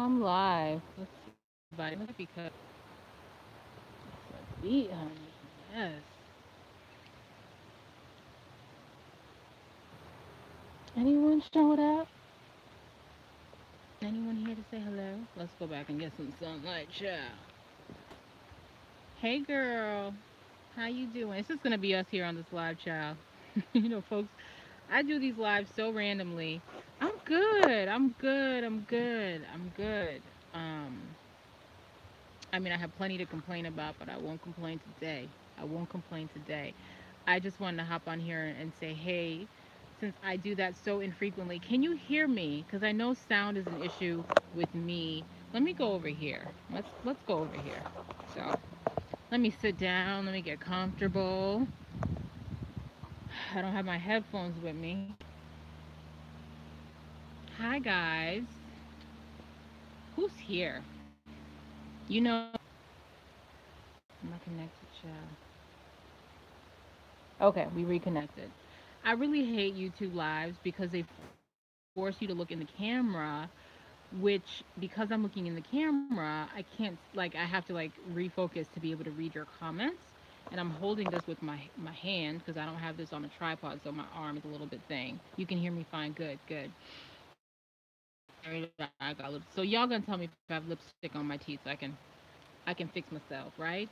I'm live. Let's see. Vitamin because it's a beat, honey. Yes. Anyone showed up? Anyone here to say hello? Let's go back and get some sunlight, child. Hey, girl. How you doing? It's just gonna be us here on this live, child. Folks, I do these lives so randomly. I'm good. I'm good. I'm good. I'm good. Um, I mean, I have plenty to complain about, but I won't complain today. I won't complain today. I just wanted to hop on here and say, hey, since I do that so infrequently, can you hear me? Because I know sound is an issue with me. Let me go over here. Let's go over here. So let me sit down. Let me get comfortable. I don't have my headphones with me. Hi guys. Who's here? You know, am I connected, child? Okay, we reconnected. I really hate YouTube lives because they force you to look in the camera, which because I'm looking in the camera, I can't I have to refocus to be able to read your comments. And I'm holding this with my hand because I don't have this on a tripod, so my arm is a little bit thing. You can hear me fine. Good, good. I got lip. So y'all gonna tell me if I have lipstick on my teeth so I can fix myself, right?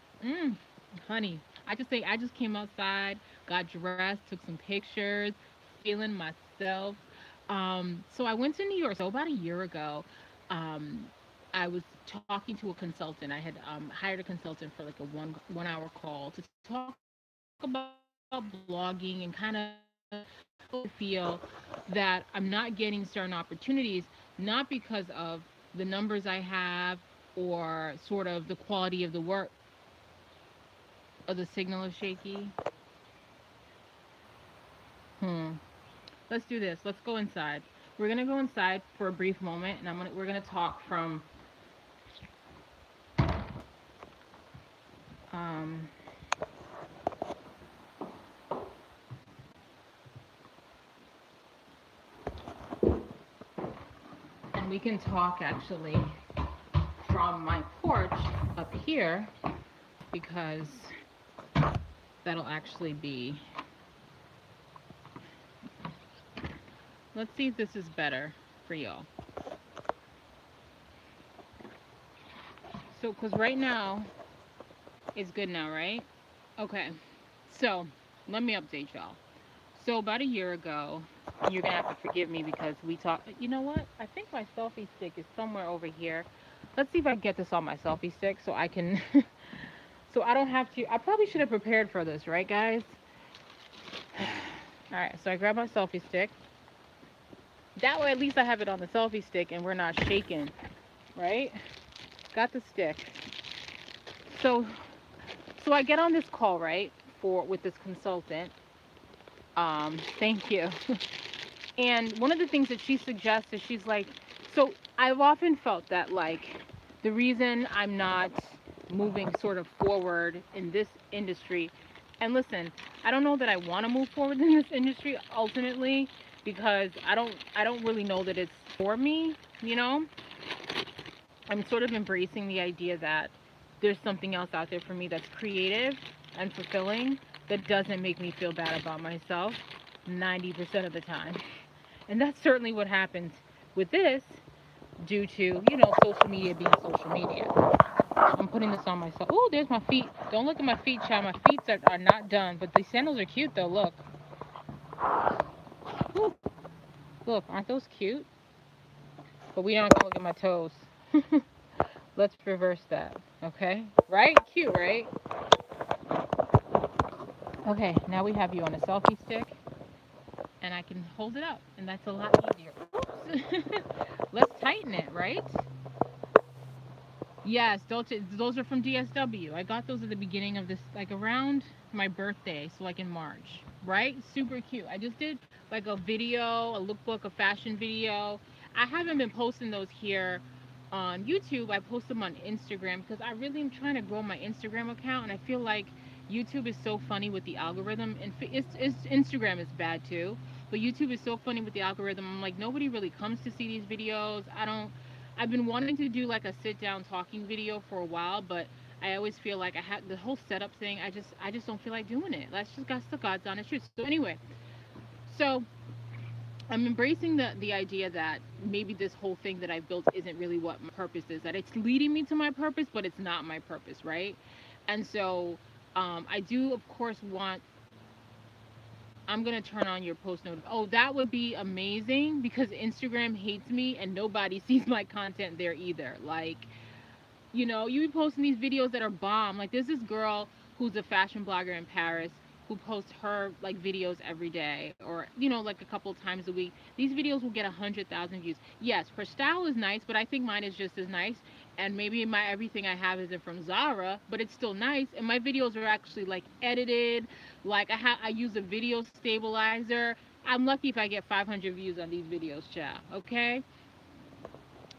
Honey, I just came outside, got dressed, took some pictures, feeling myself. So I went to New York. So about a year ago, um, I was talking to a consultant. I had hired a consultant for like a one hour call to talk about blogging and kind of feel that I'm not getting certain opportunities, not because of the numbers I have or sort of the quality of the work. Oh, the signal is shaky. Let's do this. Let's go inside. We're gonna go inside for a brief moment, and we're gonna talk from um, and we can talk actually from my porch up here because that'll actually be. Let's see if this is better for y'all. So, because right now it's good now, right? Okay. So, let me update y'all. So, about a year ago, and you're gonna have to forgive me because we talked. You know what? I think my selfie stick is somewhere over here. Let's see if I can get this on my selfie stick so I can. So I don't have to. I probably should have prepared for this, right, guys? All right. So I grab my selfie stick. That way, at least I have it on the selfie stick and we're not shaking, right? Got the stick. So, so I get on this call, right, for with this consultant. Thank you. And one of the things that she suggests is she's like, so I've often felt that like the reason I'm not moving sort of forward in this industry, and listen, I don't know that I want to move forward in this industry ultimately because I don't really know that it's for me, you know? I'm sort of embracing the idea that there's something else out there for me that's creative and fulfilling that doesn't make me feel bad about myself 90% of the time. And that's certainly what happens with this due to, social media being social media. I'm putting this on myself. Oh, there's my feet. Don't look at my feet, child. My feet are not done. But these sandals are cute, though. Look. Ooh, look, aren't those cute? But we aren't going to look at my toes. Let's reverse that. Okay? Right? Cute, right? Okay, now we have you on a selfie stick. And I can hold it up. And that's a lot easier. Oops. Let's tighten it, right? Yes, those are from DSW. I got those at the beginning of this, like around my birthday, so like in March, right? Super cute. I just did like a video, a lookbook, a fashion video. I haven't been posting those here on YouTube. I post them on Instagram because I really am trying to grow my Instagram account, and I feel like YouTube is so funny with the algorithm, and it's Instagram is bad too, but YouTube is so funny with the algorithm. I'm like, nobody really comes to see these videos. I've been wanting to do like a sit down talking video for a while, but I always feel like I had the whole setup thing. I just don't feel like doing it. That's just got the God's honest truth. So anyway, so I'm embracing the idea that maybe this whole thing that I've built isn't really what my purpose is. That it's leading me to my purpose, but it's not my purpose, right? And so I do, of course, want. I'm gonna turn on your post note. Oh, that would be amazing because Instagram hates me and nobody sees my content there either. Like, you be posting these videos that are bomb. Like, there's this girl who's a fashion blogger in Paris who posts her like videos every day, or like a couple times a week. These videos will get 100,000 views. Yes, her style is nice, but I think mine is just as nice. And maybe my everything I have isn't from Zara, but it's still nice. And my videos are actually like edited. Like I use a video stabilizer. I'm lucky if I get 500 views on these videos, child. Okay.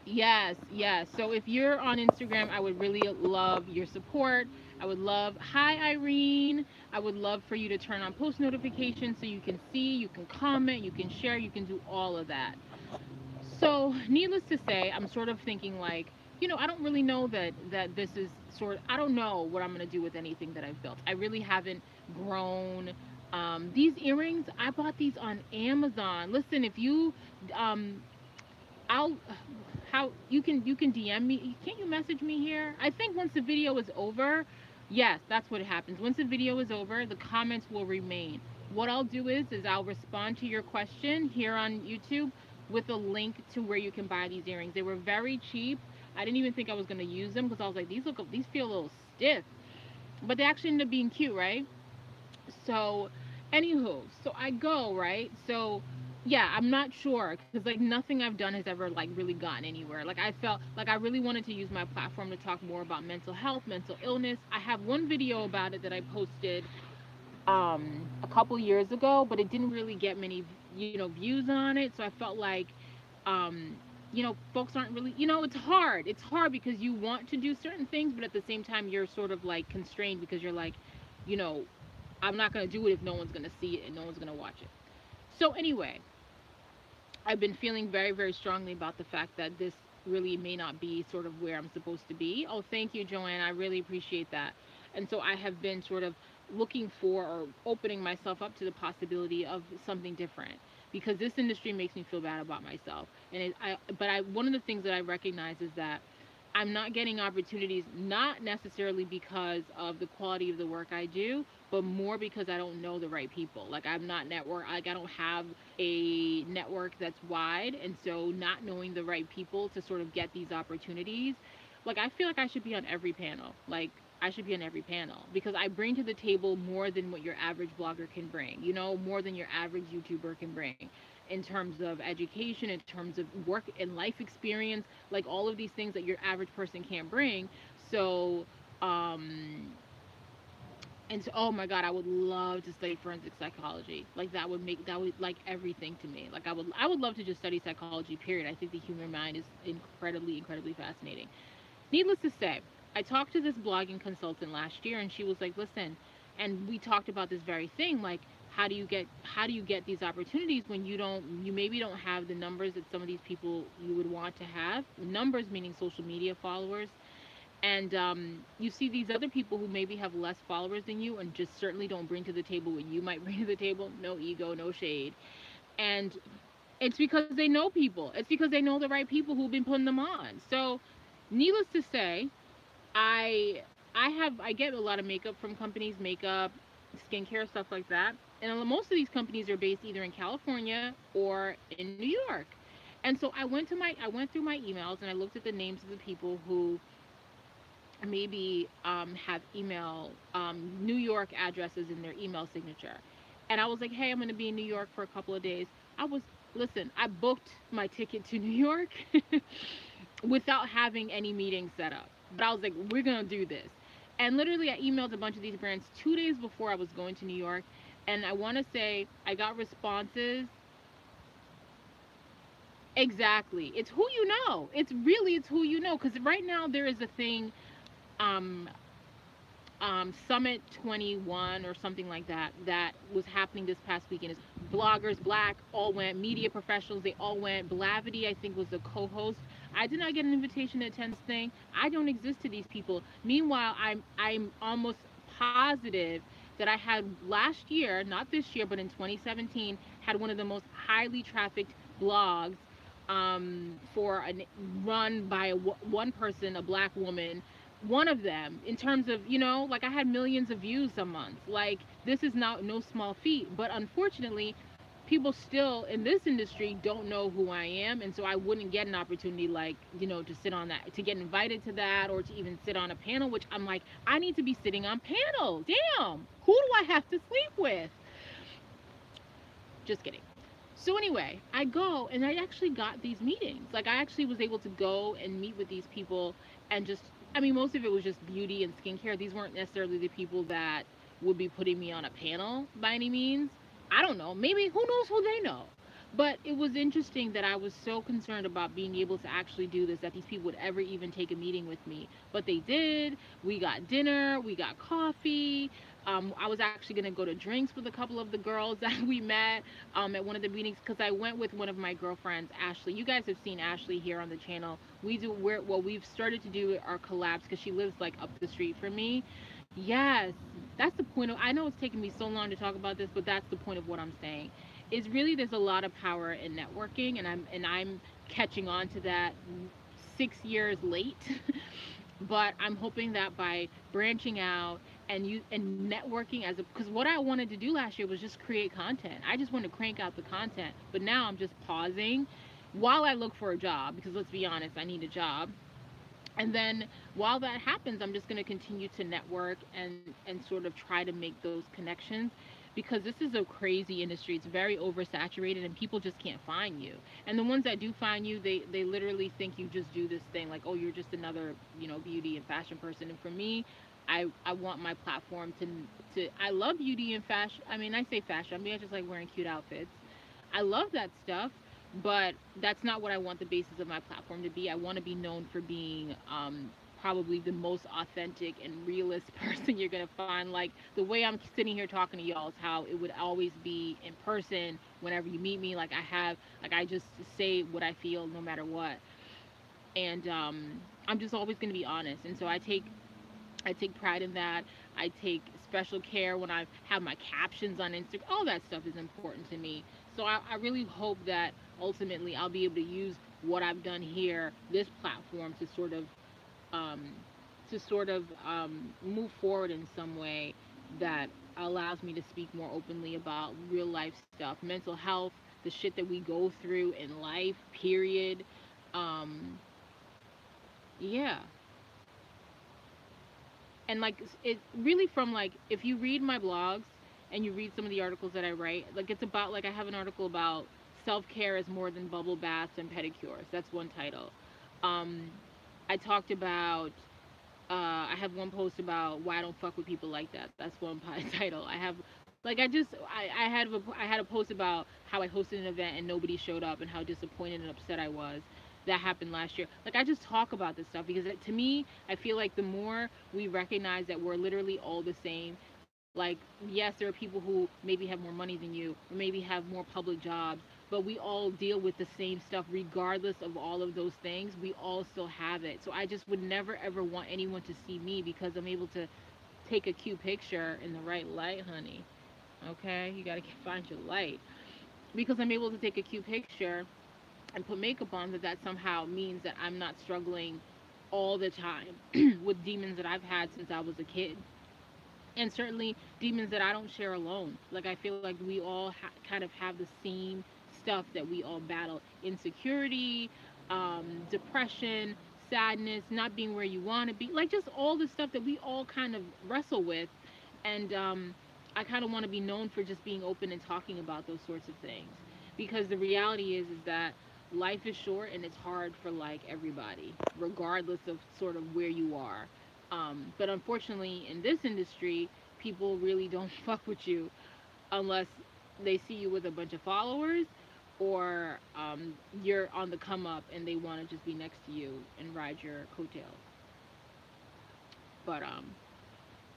Yes, yes. So if you're on Instagram, I would really love your support. I would love, hi Irene. I would love for you to turn on post notifications so you can see, you can comment, you can share, you can do all of that. So, needless to say, I'm sort of thinking like, I don't really know that this is I don't know what I'm going to do with anything that I've built. I really haven't grown. These earrings, I bought these on Amazon. Listen, if you um I'll how you can DM me. Can't you message me here? I think once the video is over, yes, that's what happens. Once the video is over, the comments will remain. What I'll do is I'll respond to your question here on YouTube with a link to where you can buy these earrings. They were very cheap. I didn't even think I was going to use them because I was like, these feel a little stiff, but they actually ended up being cute, right? So, anywho, so I go, right? So, yeah, I'm not sure because like nothing I've done has ever like really gotten anywhere. Like I felt like I really wanted to use my platform to talk more about mental health, mental illness. I have one video about it that I posted a couple years ago, but it didn't really get many views on it. So I felt like folks aren't really, it's hard. It's hard because you want to do certain things, but at the same time you're sort of like constrained because you're like, you know, I'm not going to do it if no one's going to see it and no one's going to watch it. So anyway, I've been feeling very, very strongly about the fact that this really may not be sort of where I'm supposed to be. Oh, thank you, Joanne. I really appreciate that. And so I have been sort of looking for or opening myself up to the possibility of something different because this industry makes me feel bad about myself. And one of the things that I recognize is that I'm not getting opportunities, not necessarily because of the quality of the work I do, but more because I don't know the right people. Like I'm not like I don't have a network that's wide, and so not knowing the right people to sort of get these opportunities. Like I feel like I should be on every panel. Like I should be on every panel because I bring to the table more than what your average blogger can bring. More than your average YouTuber can bring in terms of education, in terms of work and life experience, like all of these things that your average person can't bring. So, and so, oh my God, I would love to study forensic psychology. Like that would like everything to me. Like I would love to just study psychology, period. I think the human mind is incredibly, incredibly fascinating. Needless to say, I talked to this blogging consultant last year and she was like, listen, and we talked about this very thing, like how do you get these opportunities when you maybe don't have the numbers that some of these people you would want to have, numbers meaning social media followers, and you see these other people who maybe have less followers than you and just certainly don't bring to the table what you might bring to the table. No ego, no shade. And it's because they know people. It's because they know the right people who've been putting them on. So needless to say, I get a lot of makeup from companies, makeup, skincare, stuff like that. And most of these companies are based either in California or in New York. And so I went through my emails and I looked at the names of the people who maybe have email New York addresses in their email signature. And I was like, hey, I'm going to be in New York for a couple of days. Listen, I booked my ticket to New York without having any meetings set up. But I was like, we're going to do this. And literally, I emailed a bunch of these brands 2 days before I was going to New York. And I want to say I got responses. Exactly. It's who you know. It's who you know. Because right now there is a thing. Um, Summit 21 or something like that, that was happening this past weekend. Is bloggers, black, all went, media professionals, they all went. Blavity, I think, was the co-host. I did not get an invitation to attend this thing. I don't exist to these people. Meanwhile, I'm almost positive that I had last year, not this year, but in 2017, had one of the most highly trafficked blogs, for a run by one person, a black woman, one of them, in terms of, like, I had millions of views a month. Like, this is not no small feat, but unfortunately people still in this industry don't know who I am, and so I wouldn't get an opportunity, like, to sit on that, to get invited to that, or to even sit on a panel, which I'm like, I need to be sitting on panels. Damn, who do I have to sleep with? Just kidding. So anyway, I go and I actually got these meetings. Like, I actually was able to go and meet with these people, and just, I mean, most of it was just beauty and skincare. These weren't necessarily the people that would be putting me on a panel by any means. I don't know. Maybe, who knows who they know. But it was interesting that I was so concerned about being able to actually do this, that these people would ever even take a meeting with me. But they did. We got dinner, we got coffee. I was actually going to go to drinks with a couple of the girls that we met, at one of the meetings, because I went with one of my girlfriends, Ashley. You guys have seen Ashley here on the channel. We've started to do our collabs because she lives like up the street from me. Yes, that's the point of, I know it's taken me so long to talk about this, but that's the point of what I'm saying. Is really, there's a lot of power in networking, and I'm catching on to that 6 years late. But I'm hoping that by branching out and networking, as a, because what I wanted to do last year was just create content. I just wanted to crank out the content, but now I'm just pausing while I look for a job, because let's be honest, I need a job. And then while that happens, I'm just going to continue to network and sort of try to make those connections, because this is a crazy industry. It's very oversaturated, and people just can't find you. And the ones that do find you, they literally think you just do this thing, like, oh, you're just another, beauty and fashion person. And for me, I want my platform to I love beauty and fashion. I mean, I say fashion, I mean, I just like wearing cute outfits. I love that stuff, but that's not what I want the basis of my platform to be. I want to be known for being, probably the most authentic and realist person you're going to find. Like, the way I'm sitting here talking to y'all is how it would always be in person whenever you meet me. Like, I just say what I feel no matter what. And I'm just always going to be honest. And so I take pride in that. I take special care when I have my captions on Instagram. All that stuff is important to me. So I really hope that ultimately I'll be able to use what I've done here, this platform, um, move forward in some way that allows me to speak more openly about real life stuff, mental health, the shit that we go through in life, period. Um, yeah. And like, it really, from, like, if you read my blogs and you read some of the articles that I write, like, it's about, like, I have an article about self-care is more than bubble baths and pedicures. That's one title. um I talked about, I have one post about why I don't fuck with people like that. That's one title. I have, like, I had a post about how I hosted an event and nobody showed up, and how disappointed and upset I was. That happened last year. Like, I just talk about this stuff because to me, I feel like the more we recognize that we're literally all the same. Like, yes, there are people who maybe have more money than you, or maybe have more public jobs, but we all deal with the same stuff regardless of all of those things. We all still have it. So I just would never ever want anyone to see me because I'm able to take a cute picture in the right light, honey. Okay, you gotta find your light. Because I'm able to take a cute picture and put makeup on, that somehow means that I'm not struggling all the time with demons that I've had since I was a kid. And certainly demons that I don't share alone. Like, I feel like we all kind of have the same stuff that we all battle: insecurity, depression, sadness, not being where you want to be, like, just all the stuff that we all kind of wrestle with. And I kind of want to be known for just being open and talking about those sorts of things, because the reality is that life is short, and it's hard for, like, everybody, regardless of sort of where you are. But unfortunately, in this industry, people really don't fuck with you unless they see you with a bunch of followers, or you're on the come up and they want to just be next to you and ride your coattails. But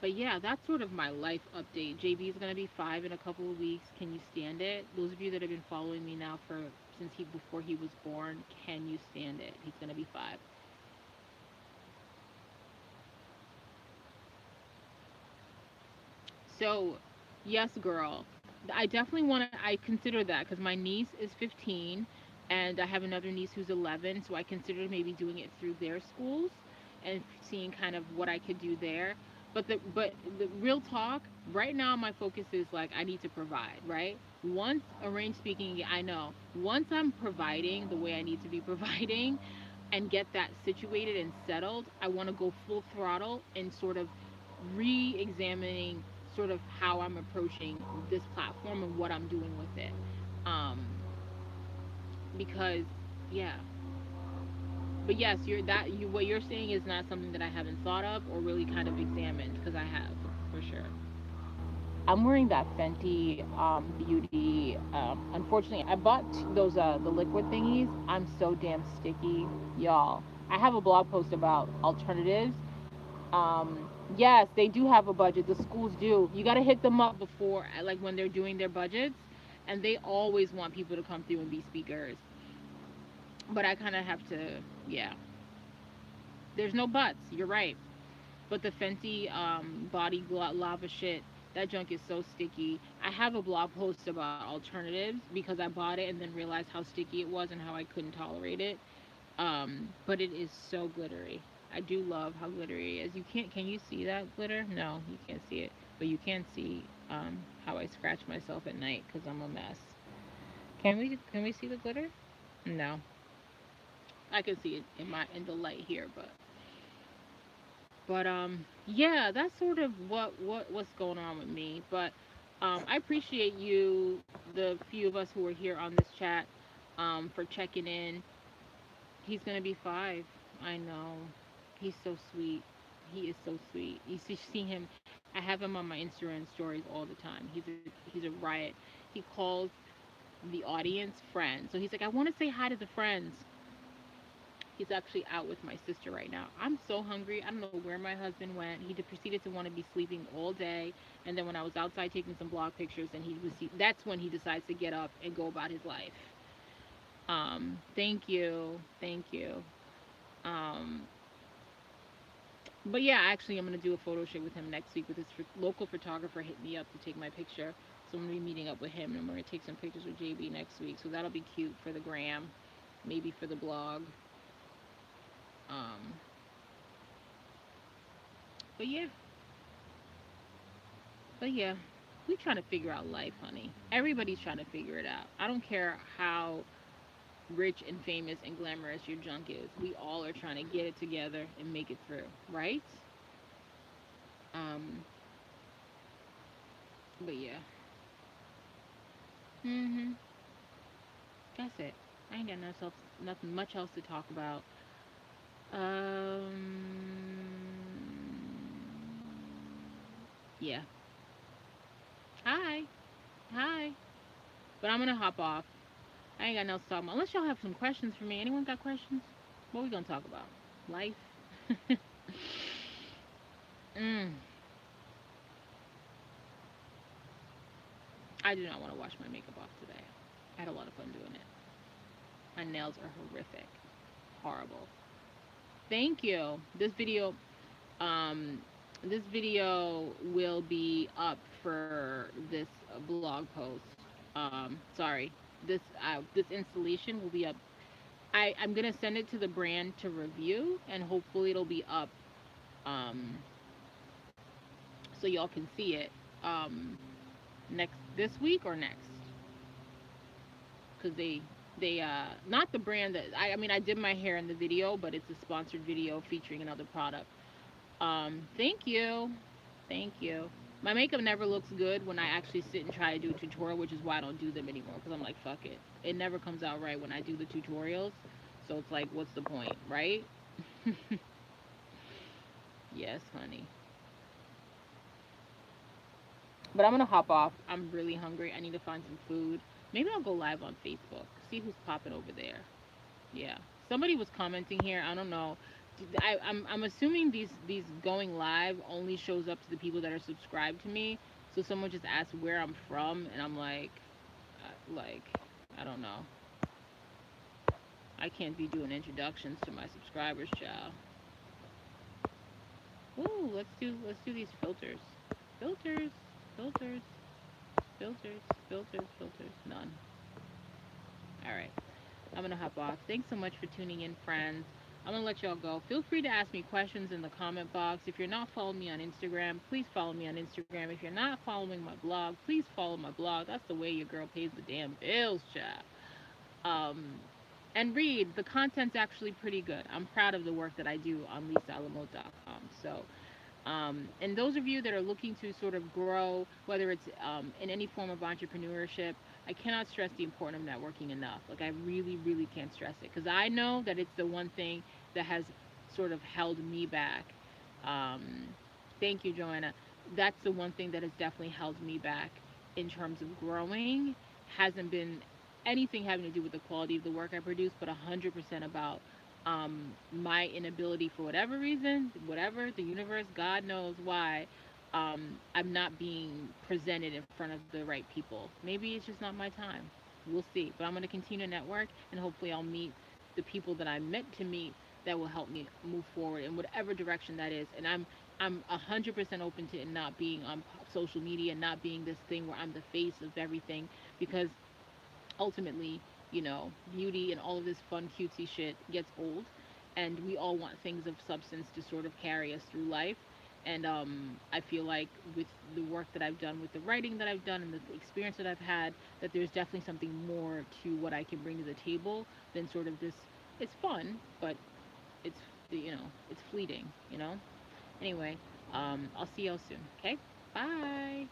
But yeah, that's sort of my life update. JB is gonna be 5 in a couple of weeks. Can you stand it? Those of you that have been following me now for since he before he was born, can you stand it? He's gonna be 5. So, yes, girl. I definitely want to. I consider that because my niece is 15, and I have another niece who's 11. So I considered maybe doing it through their schools and seeing kind of what I could do there. But the real talk right now, my focus is like I need to provide. Right. Once arranged speaking, I know. Once I'm providing the way I need to be providing, and get that situated and settled, I want to go full throttle and sort of re-examining sort of how I'm approaching this platform and what I'm doing with it. Um, because yeah, but yes, what you're saying is not something that I haven't thought of or really kind of examined because I have for sure. I'm wearing that Fenty Beauty. Unfortunately, I bought those the liquid thingies. I'm so damn sticky, y'all. I have a blog post about alternatives. Yes, they do have a budget. The schools do. You got to hit them up before, like when they're doing their budgets, and they always want people to come through and be speakers. But I kind of have to, yeah. There's no buts. You're right. But the Fenty lava shit, that junk is so sticky. I have a blog post about alternatives because I bought it and then realized how sticky it was and how I couldn't tolerate it. But it is so glittery. I do love how glittery it is. You can't, can you see that glitter? No, you can't see it. But you can see how I scratch myself at night because I'm a mess. Can we see the glitter? No. I can see it in the light here, but yeah, that's sort of what's going on with me. But I appreciate you, the few of us who are here on this chat, for checking in. He's gonna be 5. I know. He's so sweet. He is so sweet. You see him. I have him on my Instagram stories all the time. He's a riot. He calls the audience friends. So he's like, I want to say hi to the friends. He's actually out with my sister right now. I'm so hungry. I don't know where my husband went. He proceeded to want to be sleeping all day. And then when I was outside taking some blog pictures, and that's when he decides to get up and go about his life. Thank you, thank you. Um, but yeah, actually, I'm gonna do a photo shoot with him next week. With this local photographer hit me up to take my picture, so I'm gonna be meeting up with him, and I'm gonna take some pictures with JB next week. So that'll be cute for the gram, maybe for the blog. Um, but yeah, but yeah, we trying to figure out life, honey. Everybody's trying to figure it out. I don't care how rich and famous and glamorous your junk is. We all are trying to get it together and make it through, right? Um, but yeah. Mhm. That's it. I ain't got nothing much else to talk about. Yeah. Hi. Hi. But I'm gonna hop off. I ain't got nothing to talk about. Unless y'all have some questions for me. Anyone got questions? What we gonna talk about? Life? mm. I do not want to wash my makeup off today. I had a lot of fun doing it. My nails are horrific. Horrible. Thank you. Um, this video will be up for this blog post. Sorry, this installation will be up. I'm gonna send it to the brand to review, and hopefully it'll be up, um, so y'all can see it, next this week or next, because they not the brand that I mean I did my hair in the video, but it's a sponsored video featuring another product. Thank you. Thank you. My makeup never looks good when I actually sit and try to do a tutorial, which is why I don't do them anymore. Because I'm like, fuck it. It never comes out right when I do the tutorials. So it's like, what's the point, right? Yes, honey. But I'm gonna hop off. I'm really hungry. I need to find some food. Maybe I'll go live on Facebook. See who's popping over there. Yeah. Somebody was commenting here. I don't know. I'm assuming these going live only shows up to the people that are subscribed to me. So someone just asked where I'm from, and I'm like, I don't know. I can't be doing introductions to my subscribers, child. Ooh, let's do these filters. Filters, filters, filters, filters, filters. None. All right. I'm gonna hop off. Thanks so much for tuning in, friends. I'm gonna let y'all go. Feel free to ask me questions in the comment box. If you're not following me on Instagram, please follow me on Instagram. If you're not following my blog, please follow my blog. That's the way your girl pays the damn bills, child. Um, and read. The content's actually pretty good. I'm proud of the work that I do on lisaalamo.com. So, and those of you that are looking to sort of grow, whether it's in any form of entrepreneurship, I cannot stress the importance of networking enough. Like, I really, really can't stress it because I know that it's the one thing that has sort of held me back. Um, Thank you, Joanna. That's the one thing that has definitely held me back in terms of growing. Hasn't been anything having to do with the quality of the work I produce, but 100% about my inability for whatever reason, whatever the universe, God knows why, I'm not being presented in front of the right people. Maybe it's just not my time. We'll see. But I'm going to continue to network, and hopefully I'll meet the people that I'm meant to meet that will help me move forward in whatever direction that is. And I'm 100% open to it not being on social media, not being this thing where I'm the face of everything, because ultimately, beauty and all of this fun, cutesy shit gets old, and we all want things of substance to sort of carry us through life. And I feel like with the work that I've done, with the writing that I've done, and the experience that I've had, that there's definitely something more to what I can bring to the table than sort of this. It's fun, but it's it's fleeting. Anyway, I'll see y'all soon. Okay, bye.